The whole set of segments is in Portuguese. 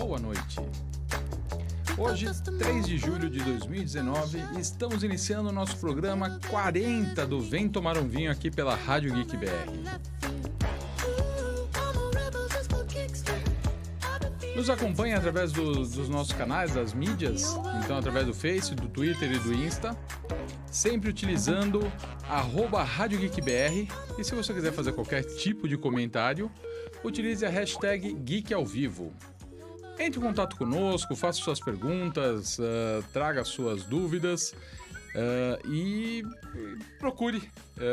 boa noite. Hoje, 3 de julho de 2019, estamos iniciando o nosso programa 40 do Vem Tomar um Vinho aqui pela Rádio Geek BR. Nos acompanhe através dos nossos canais, das mídias, então através do Face, do Twitter e do Insta, sempre utilizando @RádioGeekBR, e se você quiser fazer qualquer tipo de comentário, utilize a hashtag GeekAoVivo. Entre em contato conosco, faça suas perguntas, traga suas dúvidas e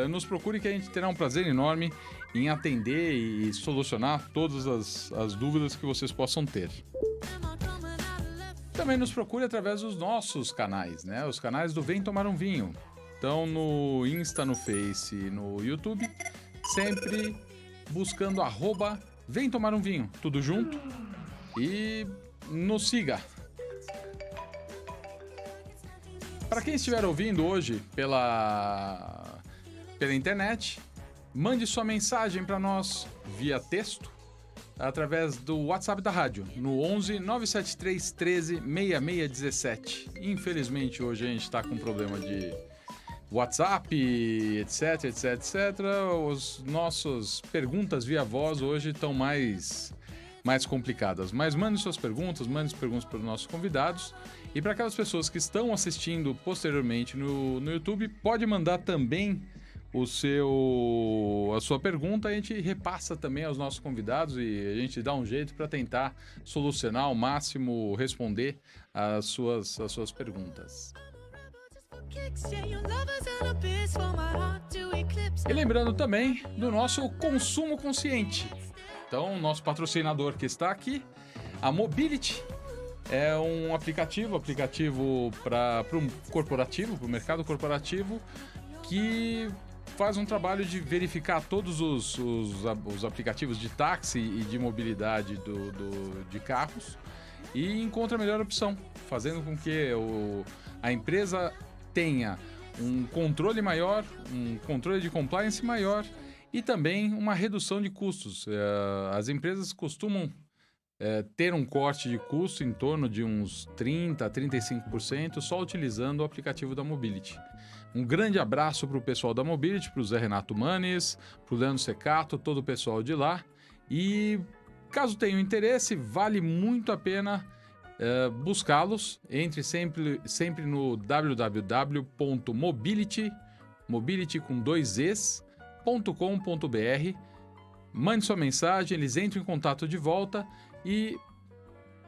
nos procure que a gente terá um prazer enorme em atender e solucionar todas as dúvidas que vocês possam ter. Também nos procure através dos nossos canais, né? Os canais do Vem Tomar um Vinho. Então no Insta, no Face e no YouTube, sempre buscando @Vem Tomar um Vinho, tudo junto, e nos siga. Para quem estiver ouvindo hoje pela internet, mande sua mensagem para nós via texto através do WhatsApp da rádio, no 11 973 13 6617. Infelizmente, hoje a gente está com problema de WhatsApp, etc, etc, etc. As nossas perguntas via voz hoje estão mais complicadas. Mas mande suas perguntas, para os nossos convidados. E para aquelas pessoas que estão assistindo posteriormente no YouTube, pode mandar também a sua pergunta, a gente repassa também aos nossos convidados e a gente dá um jeito para tentar solucionar ao máximo, responder às suas perguntas. E lembrando também do nosso consumo consciente. Então, nosso patrocinador que está aqui, a Mobility, é um aplicativo para o mercado corporativo, que faz um trabalho de verificar todos os aplicativos de táxi e de mobilidade de carros e encontra a melhor opção, fazendo com que a empresa tenha um controle maior, um controle de compliance maior e também uma redução de custos. As empresas costumam ter um corte de custo em torno de uns 30% a 35% só utilizando o aplicativo da Mobility. Um grande abraço para o pessoal da Mobility, para o Zé Renato Manes, para o Leandro Secato, todo o pessoal de lá. E caso tenham interesse, vale muito a pena buscá-los. Entre sempre no www.mobility com 2es.com.br. Mande sua mensagem, eles entram em contato de volta e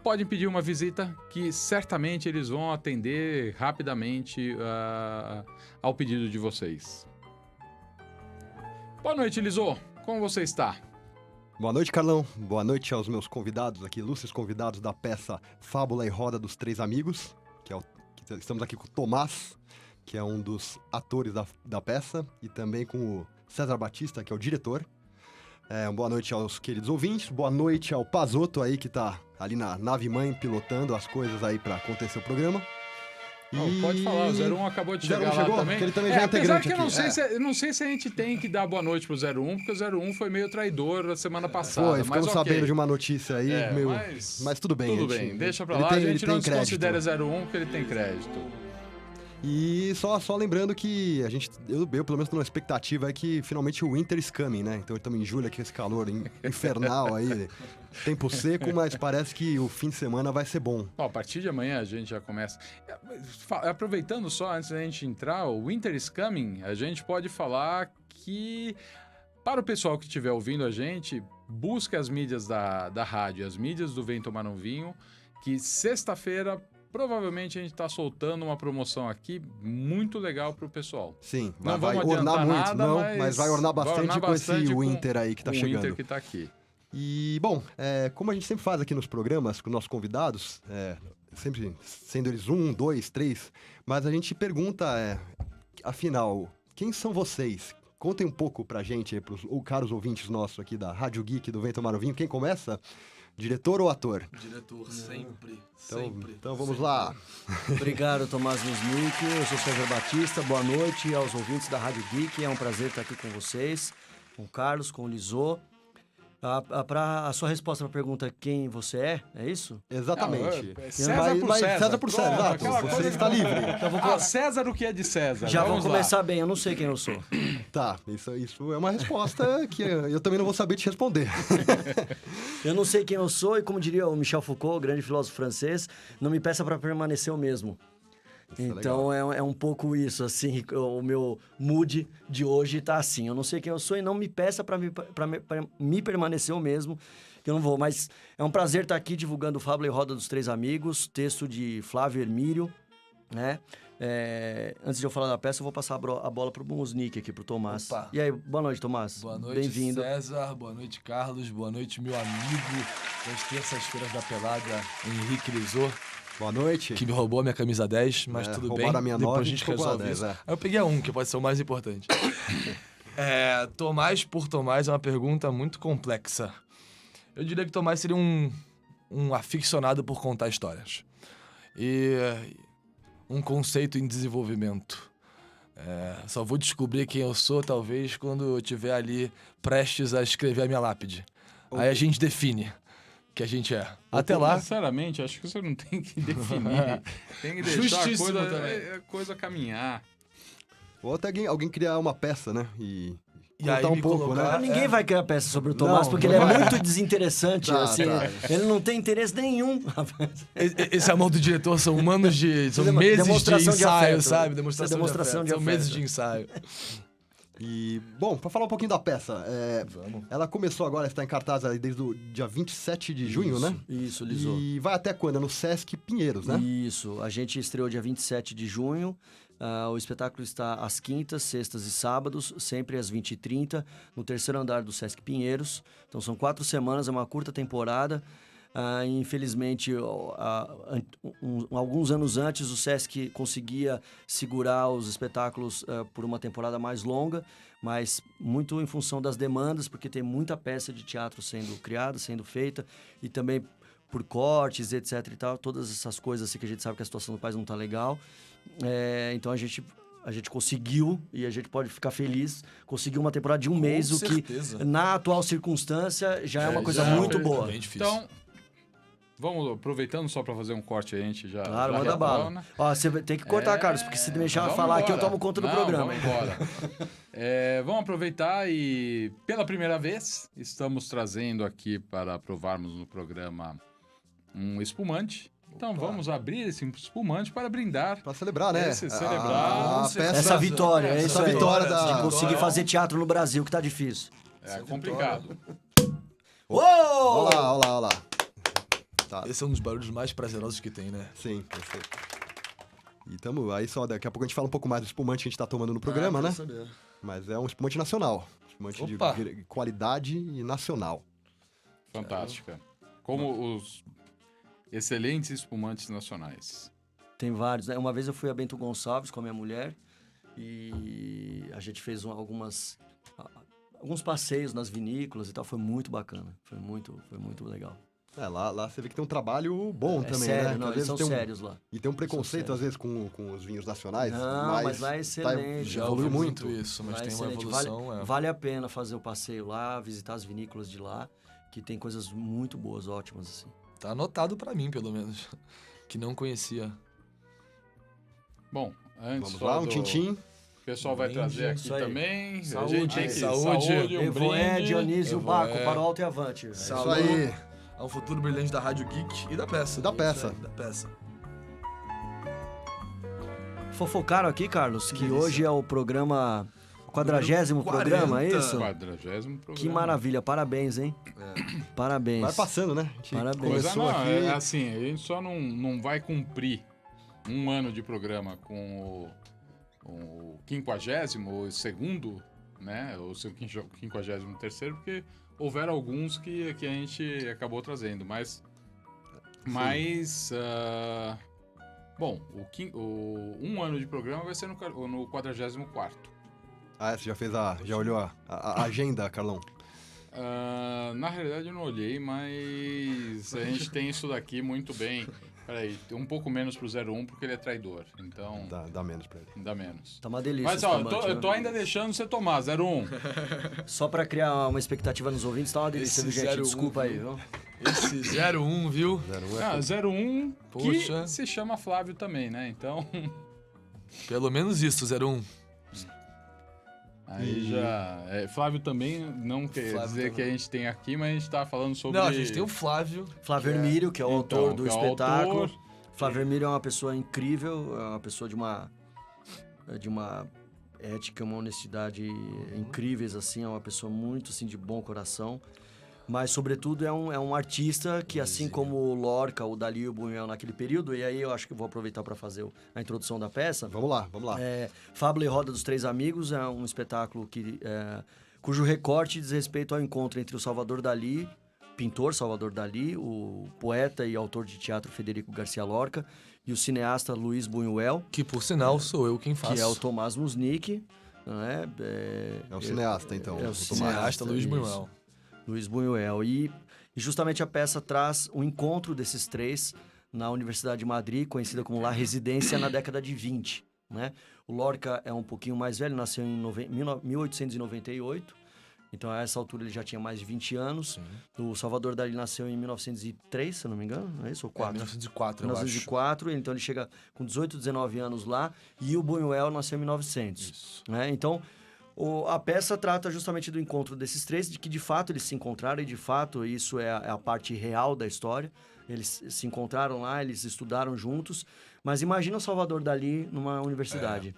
podem pedir uma visita que certamente eles vão atender rapidamente ao pedido de vocês. Boa noite, Lisô. Como você está? Boa noite, Carlão. Boa noite aos meus convidados aqui, ilustres convidados da peça Fábula e Roda dos Três Amigos, que estamos aqui com o Tomás, que é um dos atores da peça, e também com o César Batista, que é o diretor. Boa noite aos queridos ouvintes, boa noite ao Pazotto aí, que tá ali na nave-mãe pilotando as coisas aí pra acontecer o programa. Pode falar, o 01 acabou de chegar lá também. Porque ele também já é integrante que aqui. Eu não sei se a gente tem que dar boa noite pro 01, porque o 01 foi meio traidor na semana passada. Ficamos sabendo de uma notícia aí, mas tudo bem. Tudo bem, deixa pra lá, a gente não desconsidera 01 porque ele tem crédito. E só lembrando que eu pelo menos tô numa expectativa é que finalmente o winter is coming, né? Então estamos em julho aqui, esse calor infernal aí, tempo seco, mas parece que o fim de semana vai ser bom. A partir de amanhã a gente já começa. Aproveitando só, antes da gente entrar, o winter is coming, a gente pode falar que, para o pessoal que estiver ouvindo a gente, busque as mídias da rádio, as mídias do Vem Tomar um Vinho, que sexta-feira provavelmente a gente está soltando uma promoção aqui muito legal pro pessoal. Sim, vai ornar muito, mas vai ornar bastante com esse winter aí que tá chegando. O winter que tá aqui. E, bom, como a gente sempre faz aqui nos programas com nossos convidados, sempre sendo eles 1, 2, 3, mas a gente pergunta, afinal, quem são vocês? Contem um pouco pra gente, pros caros ouvintes nossos aqui da Rádio Geek do Vem Tomar um Vinho. Quem começa? Diretor ou ator? Diretor, sempre. Então vamos lá. Obrigado, Tomás Wisnik. Eu sou César Batista. Boa noite aos ouvintes da Rádio Geek. É um prazer estar aqui com vocês, com o Carlos, com o Lisô. A sua resposta pra pergunta quem você é isso? Exatamente. César por César. César por César, Pronto, exato. aquela Você coisa está que- livre. César o que é de César. Já Vamos vamos lá. começar bem, eu não sei quem eu sou. Tá, isso é uma resposta que eu também não vou saber te responder. Eu não sei quem eu sou e, como diria o Michel Foucault, o grande filósofo francês, não me peça para permanecer o mesmo. Isso é Então é um pouco isso, assim, o meu mood de hoje tá assim. Eu não sei quem eu sou e não me peça para me permanecer o mesmo, que eu não vou. Mas é um prazer estar aqui divulgando o Fábula e Roda dos Três Amigos, texto de Flávio Hermírio, né? Antes de eu falar da peça, eu vou passar a bola pro Musnick aqui, pro Tomás. Opa. E aí, boa noite, Tomás. Boa noite, Bem-vindo. César. Boa noite, Carlos. Boa noite, meu amigo das terças-feiras da pelada, Henrique Lisot, Boa noite. que me roubou a minha camisa 10, mas tudo bem. Roubaram a minha Depois 9 a gente ficou com a resolve 10, isso. é. Aí eu peguei a 1, que pode ser o mais importante. Tomás por Tomás é uma pergunta muito complexa. Eu diria que Tomás seria um aficionado por contar histórias. E um conceito em desenvolvimento. Só vou descobrir quem eu sou, talvez, quando eu estiver ali prestes a escrever a minha lápide. Aí a gente define que a gente é. Até lá... Sinceramente, acho que você não tem que definir. Tem que deixar Justíssimo também. a coisa caminhar. Ou até alguém criar uma peça, né? E aí contar um me pouco, colocar- né? Ninguém vai criar peça sobre o Tomás, Não, porque não ele é vai. muito desinteressante, Tá, assim. tá. Ele não tem interesse nenhum. Esse amor do diretor são anos de... São Demo- meses de demonstração de ensaio, afeto. sabe? Isso é Demonstração, demonstração de afeto. de São meses afeto. de ensaio. E, bom, pra falar um pouquinho da peça, Vamos. ela começou agora, está em cartaz aí desde o dia 27 de junho, né? Isso, Lisou. E vai até quando? É no Sesc Pinheiros, né? Isso, a gente estreou dia 27 de junho. O espetáculo está às quintas, sextas e sábados, sempre às 20h30, no terceiro andar do Sesc Pinheiros. Então são 4 semanas, é uma curta temporada. Infelizmente, alguns anos antes, o Sesc conseguia segurar os espetáculos por uma temporada mais longa, mas muito em função das demandas, porque tem muita peça de teatro sendo criada, sendo feita, e também por cortes, etc e tal, todas essas coisas assim que a gente sabe que a situação do país não está legal. Então a gente conseguiu, e a gente pode ficar feliz, conseguiu uma temporada de um mês, o que certeza. na atual circunstância já é uma coisa já muito é boa. bem difícil. Então, vamos aproveitando só pra fazer um corte aí, a gente já. Claro, já manda bala. retorna. Ó, você tem que cortar, Carlos, porque se deixar Vamos falar aqui eu embora. tomo conta do Não, programa. Vamos embora. Vamos aproveitar e, pela primeira vez, estamos trazendo aqui para provarmos no programa um espumante. Então vamos abrir esse espumante para brindar. Pra celebrar, né? Celebrar a peça, Essa vitória, é isso essa aí. vitória De da... conseguir fazer teatro no Brasil, que tá difícil. É complicado. Uou! Olha lá, olha lá, olha lá. Tá, Esse é um dos barulhos mais prazerosos que tem, né? sim, eu sei. E tamo, aí só daqui a pouco a gente fala um pouco mais do espumante que a gente tá tomando no programa, né? Saber. Mas é um espumante nacional. Espumante de Opa! qualidade e nacional. Fantástica. Como os excelentes espumantes nacionais. Tem vários, né? Uma vez eu fui a Bento Gonçalves com a minha mulher e a gente fez alguns passeios nas vinícolas e tal. Foi muito bacana. Foi muito legal. Lá você vê que tem um trabalho bom também, sério, né? Que não, às eles vezes são tem sérios lá. E tem um preconceito, sérios. às vezes, com os vinhos nacionais. Não, mas lá é excelente. Já evoluiu ouvi muito. muito isso, mas Lá é tem uma excelente. evolução. Vale a pena fazer o passeio lá, visitar as vinícolas de lá, que tem coisas muito boas, ótimas, assim. Tá anotado pra mim, pelo menos. Que não conhecia. Bom, antes Vamos só lá, um do- tintim. O pessoal vai Brinde, trazer aqui isso aí. também. Saúde. A gente tem que... Saúde. um Evoé, brinde. Dionísio, Evoé. Baco, para o alto e avante. Isso Saúde. aí. Ao futuro brilhante da Rádio Geek e da peça. E da peça. Isso aí, da peça. Fofocaram aqui, Carlos, que delícia. hoje é o programa... 40º programa, é 40. isso? 40º programa. Que maravilha, parabéns, hein? Parabéns. Vai passando, né? A gente Parabéns. Coisa Começou não, aqui... é assim, a gente só não vai cumprir um ano de programa com o 52º, né? O seu 53º, porque houveram alguns que a gente acabou trazendo, mas bom, um ano de programa vai ser no 44º. você já olhou a agenda, Carlão? Na realidade eu não olhei, mas a gente tem isso daqui muito bem Peraí, um pouco menos pro 01 porque ele é traidor. Então, Dá menos pra ele. dá menos. Tá uma delícia. Mas, esse ó, tomate, eu tô né? ainda deixando você tomar, 01. Só pra criar uma expectativa nos ouvintes, tá uma delícia, Esse viu, gente? 01, Desculpa aí, viu? Esse 01, viu? 01 é Ah, 01 Poxa. que se chama Flávio também, né? Então, Pelo menos isso, 01. aí já... Flávio também não quer Flávio dizer também. que a gente tem aqui, mas a gente tá falando sobre... Não, a gente tem o Flávio. Flávio Hermílio, que é o Então, autor do que é o espetáculo. autor. Flávio Hermílio é uma pessoa incrível, é uma pessoa de uma ética, uma honestidade incríveis, assim, é uma pessoa muito, assim, de bom coração. Mas, sobretudo, é um artista que, assim como o Lorca, o Dalí e o Buñuel naquele período, e aí eu acho que eu vou aproveitar para fazer a introdução da peça. Vamos lá. Fábula e Roda dos Três Amigos é um espetáculo cujo recorte diz respeito ao encontro entre o Salvador Dalí, pintor Salvador Dalí, o poeta e autor de teatro Federico Garcia Lorca e o cineasta Luiz Buñuel, Que, por sinal, sou eu quem faço. que é o Tomás Musnick. Né? É o cineasta, então. É o o cineasta Luiz isso. Buñuel. Luiz Buñuel. E justamente a peça traz o encontro desses três na Universidade de Madrid, conhecida como La Residência, na década de 20. Né? O Lorca é um pouquinho mais velho, nasceu em 1898, então a essa altura ele já tinha mais de 20 anos. O Salvador Dalí nasceu em 1903, se eu não me engano, não é isso? Ou 4? 1904, eu acho. 1904, então ele chega com 18, 19 anos lá, e o Buñuel nasceu em 1900. Isso. Né? Então, a peça trata justamente do encontro desses três, de que de fato eles se encontraram, e de fato isso é a parte real da história. Eles se encontraram lá, eles estudaram juntos, mas imagina o Salvador Dalí numa universidade.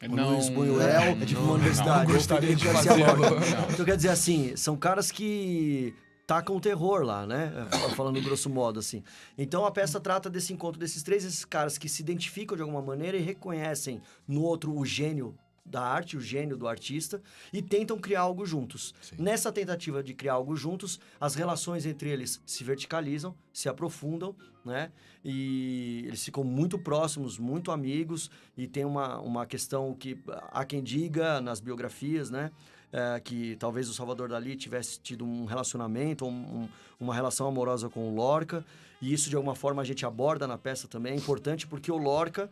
O Luiz Buñuel é tipo uma universidade. não gostaria de Garcia fazer. Lorca. Então, quer dizer assim, são caras que tacam terror lá, né? Falando grosso modo, assim. Então, a peça trata desse encontro desses três, esses caras que se identificam de alguma maneira e reconhecem no outro o gênio da arte, o gênio do artista, e tentam criar algo juntos. Sim. Nessa tentativa de criar algo juntos, as relações entre eles se verticalizam, se aprofundam, né? E eles ficam muito próximos, muito amigos, e tem uma questão que há quem diga nas biografias, né? Que talvez o Salvador Dalí tivesse tido um relacionamento, uma relação amorosa com o Lorca, e isso de alguma forma a gente aborda na peça também. É importante porque o Lorca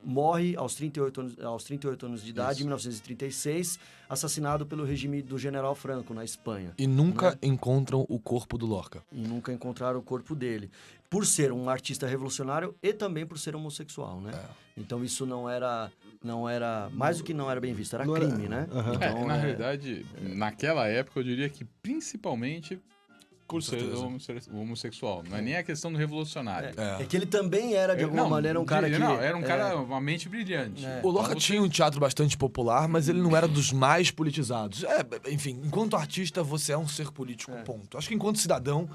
morre aos 38 anos de idade, em 1936, assassinado pelo regime do General Franco, na Espanha. E nunca encontram o corpo do Lorca. E nunca encontraram o corpo dele. Por ser um artista revolucionário e também por ser homossexual, né? Então isso não era mais do que não era bem visto, era Não crime, era- né? Aham. Então, na realidade, naquela época eu diria que principalmente por ser homossexual. Não é nem a questão do revolucionário. é que ele também era, de alguma maneira, um cara que... Era um cara, uma mente brilhante. O Lorca tinha um teatro bastante popular, mas ele não era dos mais politizados. Enfim, enquanto artista, você é um ser político, ponto. Acho que enquanto cidadão,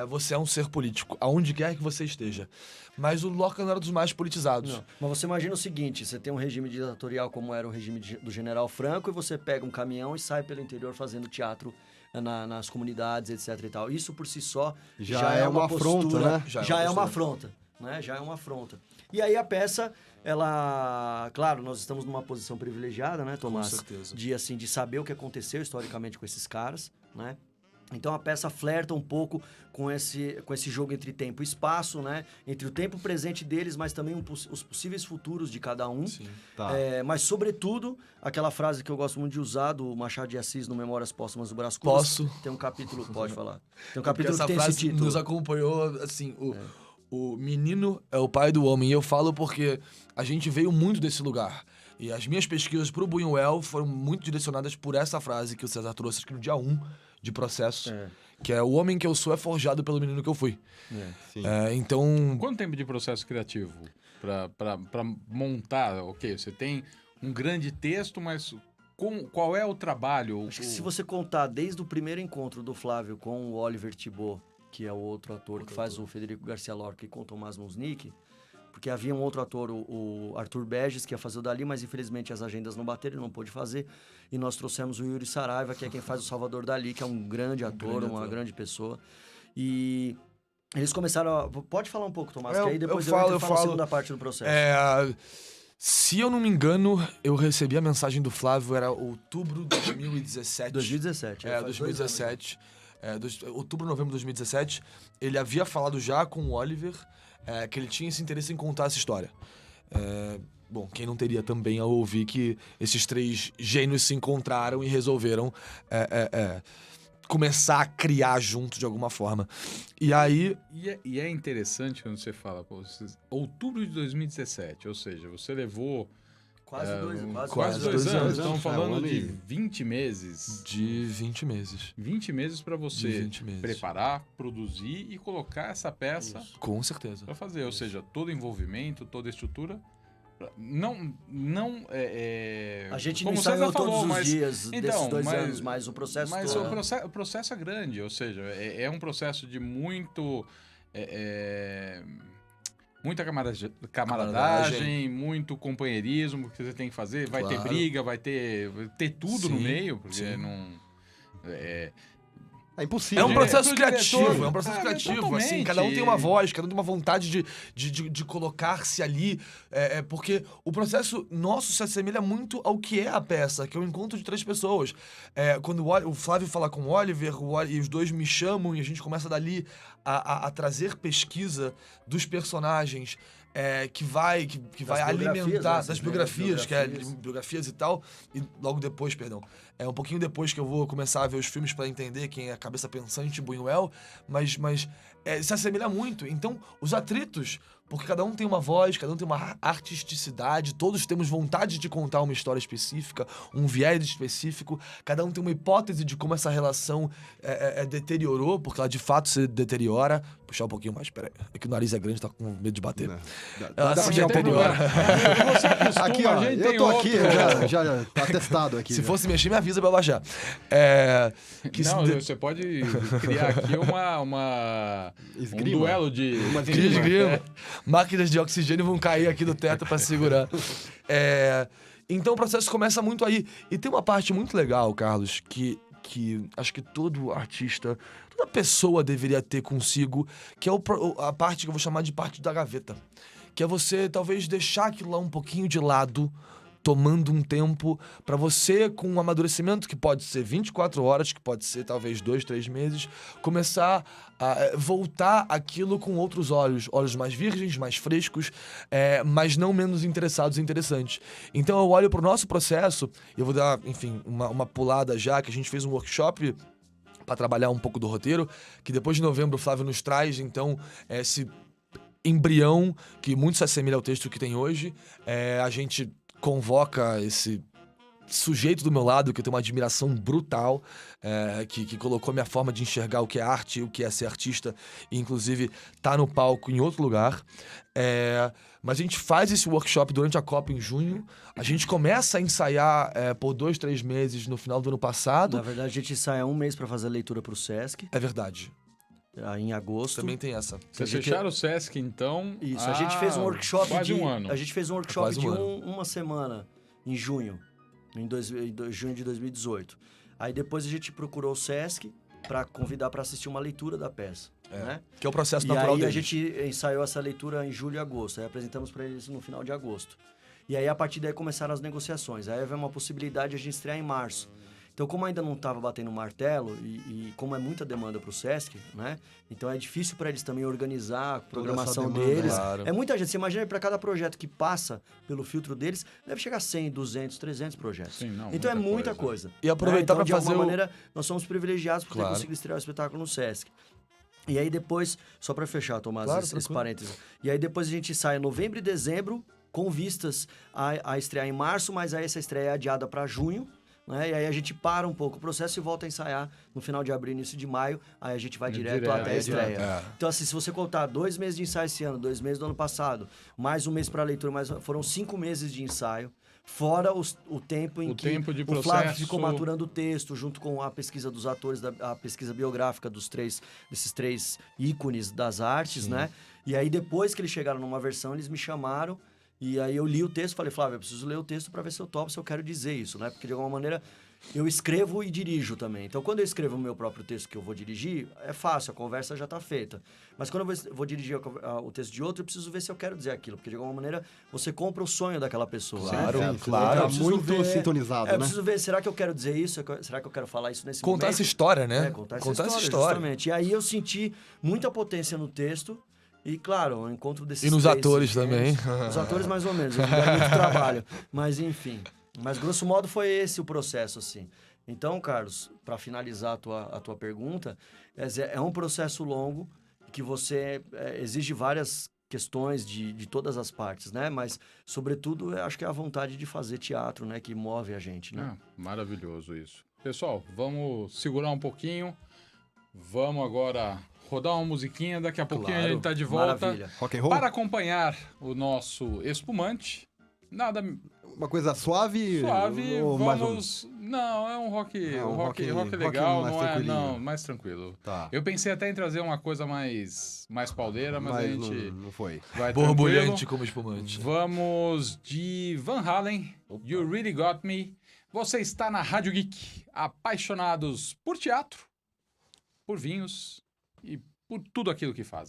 você é um ser político, aonde quer que você esteja. Mas o Lorca não era dos mais politizados. Não. Mas você imagina o seguinte, você tem um regime ditatorial como era o regime do General Franco, e você pega um caminhão e sai pelo interior fazendo teatro nas comunidades, etc e tal. Isso por si só Já é uma afronta, postura, né? Já é uma afronta, né? Já é uma afronta. E aí a peça, ela... Claro, nós estamos numa posição privilegiada, né, Tomás? certeza. De saber o que aconteceu historicamente com esses caras, né? Então a peça flerta um pouco com esse jogo entre tempo e espaço, né? Entre o tempo presente deles, mas também os possíveis futuros de cada um. Sim. Tá. Mas, sobretudo, aquela frase que eu gosto muito de usar, do Machado de Assis, no Memórias Póstumas do Brás Cubas. Posso? Tem um capítulo, pode falar. Tem um Porque capítulo essa que tem esse frase título. nos acompanhou, assim, o menino é o pai do homem. E eu falo porque a gente veio muito desse lugar. E as minhas pesquisas pro Buñuel foram muito direcionadas por essa frase que o César trouxe, acho que no dia 1 de Processo, que é: o homem que eu sou é forjado pelo menino que eu fui. Sim. Então, Quanto tempo de processo criativo para montar? Ok, você tem um grande texto, mas qual é o trabalho? Acho que se você contar desde o primeiro encontro do Flávio com o Oliver Thibault, que é o outro ator que faz o Federico Garcia Lorca, e com o Tomás Musnick, porque havia um outro ator, o Arthur Beges, que ia fazer o Dalí, mas infelizmente as agendas não bateram, ele não pôde fazer. E nós trouxemos o Yuri Saraiva, que é quem faz o Salvador Dalí, que é um grande ator, uma grande pessoa. E eles começaram Pode falar um pouco, Tomás, que aí depois eu falo a segunda parte do processo. se eu não me engano, eu recebi a mensagem do Flávio, era outubro de 2017. 2017. faz 2017. Outubro, novembro de 2017. Ele havia falado já com o Oliver. que ele tinha esse interesse em contar essa história. Bom, quem não teria também ao ouvir que esses 3 gênios se encontraram e resolveram começar a criar junto de alguma forma. E aí... E é interessante quando você fala, outubro de 2017, ou seja, você levou... Quase Quase 2 dois anos. É, Estamos falando de e- 20 meses. De 20 meses. 20 meses para você De 20 meses. preparar, produzir e colocar essa peça Com certeza. para fazer. Ou seja, todo envolvimento, toda estrutura. Não A gente como não o César ensaiou falou, todos os mas- dias então, desses 2 mas- anos, mas o processo Mas todo... o processo é grande, ou seja, é um processo de muita camaradagem, muito companheirismo que você tem que fazer. Vai ter Claro. briga, vai ter tudo no Sim, meio, porque sim. não... É impossível. É um processo diretor, criativo, é um processo ah, criativo, totalmente. assim, cada um tem uma voz, cada um tem uma vontade de colocar-se ali, porque o processo nosso se assemelha muito ao que é a peça, que é o encontro de 3 pessoas. Quando o Flávio fala com o Oliver, e os 2 me chamam e a gente começa dali a trazer pesquisa dos personagens, que vai alimentar das biografias, biografias e tal, e logo depois, um pouquinho depois que eu vou começar a ver os filmes pra entender quem é a cabeça pensante em Buñuel, mas se assemelha muito. Então, os atritos, porque cada um tem uma voz, cada um tem uma artisticidade, todos temos vontade de contar uma história específica, um viés específico, cada um tem uma hipótese de como essa relação deteriorou, porque ela de fato se deteriora. Puxar um pouquinho mais, peraí, é que o nariz é grande, tá com medo de bater. Ela se Não tem deteriora. Você acostuma, Aqui, ó, a gente eu tem tô outro. aqui, já tá testado aqui. Se já. fosse mexer, me avisa pra eu baixar. Não, você pode criar aqui um Esgrima. duelo de... Uma Cria de esgrima. grima. Máquinas de oxigênio vão cair aqui do teto pra segurar. Então o processo começa muito aí. E tem uma parte muito legal, Carlos, que acho que todo artista, toda pessoa deveria ter consigo, que é a parte que eu vou chamar de parte da gaveta. Que é você, talvez, deixar aquilo lá um pouquinho de lado, tomando um tempo pra você, com um amadurecimento que pode ser 24 horas, que pode ser talvez 2, 3 meses, começar a voltar aquilo com outros olhos mais virgens, mais frescos, mas não menos interessados e interessantes. Então eu olho pro nosso processo, e eu vou dar, enfim, uma pulada já, que a gente fez um workshop para trabalhar um pouco do roteiro, que depois de novembro o Flávio nos traz, então, esse embrião que muito se assemelha ao texto que tem hoje. A gente convoca esse sujeito do meu lado, que eu tenho uma admiração brutal, que colocou minha forma de enxergar o que é arte, o que é ser artista, e inclusive tá no palco em outro lugar. Mas a gente faz esse workshop durante a Copa em junho. A gente começa a ensaiar por 2, 3 meses no final do ano passado. Na verdade, a gente ensaia 1 mês para fazer a leitura pro Sesc, É verdade. em agosto. Também tem essa. Vocês fecharam o Sesc, então... Isso, a gente fez um workshop quase um ano. A gente fez um workshop Quase um de ano. uma semana, em junho, junho de 2018. Aí depois a gente procurou o Sesc para convidar para assistir uma leitura da peça, né? Que é o processo E natural aí a deles. gente ensaiou essa leitura em julho e agosto. Aí apresentamos para eles no final de agosto. E aí a partir daí começaram as negociações. Aí havia uma possibilidade de a gente estrear em março. Então, como ainda não estava batendo martelo e como é muita demanda para o Sesc, né? Então é difícil para eles também organizar a programação demanda, deles. claro. É muita gente. Você imagina, para cada projeto que passa pelo filtro deles, deve chegar a 100, 200, 300 projetos. Sim, não, Então é muita coisa. E aproveitar Então, pra de fazer alguma o... maneira, nós somos privilegiados por ter Claro. conseguido estrear o espetáculo no Sesc. E aí depois, só para fechar, Tomás, Claro, esse tranquilo. parênteses. E aí depois a gente sai em novembro e dezembro, com vistas a estrear em março, mas aí essa estreia é adiada para junho, né? E aí a gente para um pouco o processo e volta a ensaiar no final de abril, início de maio, aí a gente vai direto até a estreia. Então assim, se você contar 2 meses de ensaio esse ano, 2 meses do ano passado, mais 1 mês para leitura, foram 5 meses de ensaio. Fora o tempo em O que tempo de o Flávio processo. ficou maturando o texto, junto com a pesquisa dos atores, a pesquisa biográfica desses 3 ícones das artes, né? E aí, depois que eles chegaram numa versão, eles me chamaram, e aí eu li o texto, falei, Flávio, eu preciso ler o texto para ver se eu topo, se eu quero dizer isso, né? Porque, de alguma maneira, eu escrevo e dirijo também. Então, quando eu escrevo o meu próprio texto que eu vou dirigir, é fácil, a conversa já está feita. Mas quando eu vou dirigir o texto de outro, eu preciso ver se eu quero dizer aquilo. Porque, de alguma maneira, você compra o sonho daquela pessoa. Claro, né? claro. Tá Eu preciso muito sintonizado, eu né? preciso ver, será que eu quero dizer isso? Será que eu quero falar isso nesse Contar momento? essa história, né? Contar essa história, justamente. E aí eu senti muita potência no texto E, claro, o encontro desses E nos três atores gêneros. também. Os atores, mais ou menos, eles me deram muito trabalho. Mas, enfim. Mas, grosso modo, foi esse o processo, assim. Então, Carlos, para finalizar a tua pergunta, é um processo longo que você exige várias questões de todas as partes, né? Mas, sobretudo, eu acho que é a vontade de fazer teatro, né? Que move a gente, né? Maravilhoso isso. Pessoal, vamos segurar um pouquinho. Vamos agora rodar uma musiquinha. Daqui a pouquinho a Claro. gente tá de volta. Maravilha. Rock and roll? Para acompanhar o nosso espumante. Nada Uma coisa suave? suave, Ou mais ou vamos... Não, é um rock, um rock rock legal, mais não é... tranquilinho. Não, mais tranquilo. Tá. Eu pensei até em trazer uma coisa mais pauleira, mas a gente não foi. vai Borbulhante tranquilo. como espumante. Vamos de Van Halen, You Really Got Me. Você está na Rádio Geek, apaixonados por teatro, por vinhos e por tudo aquilo que fazem.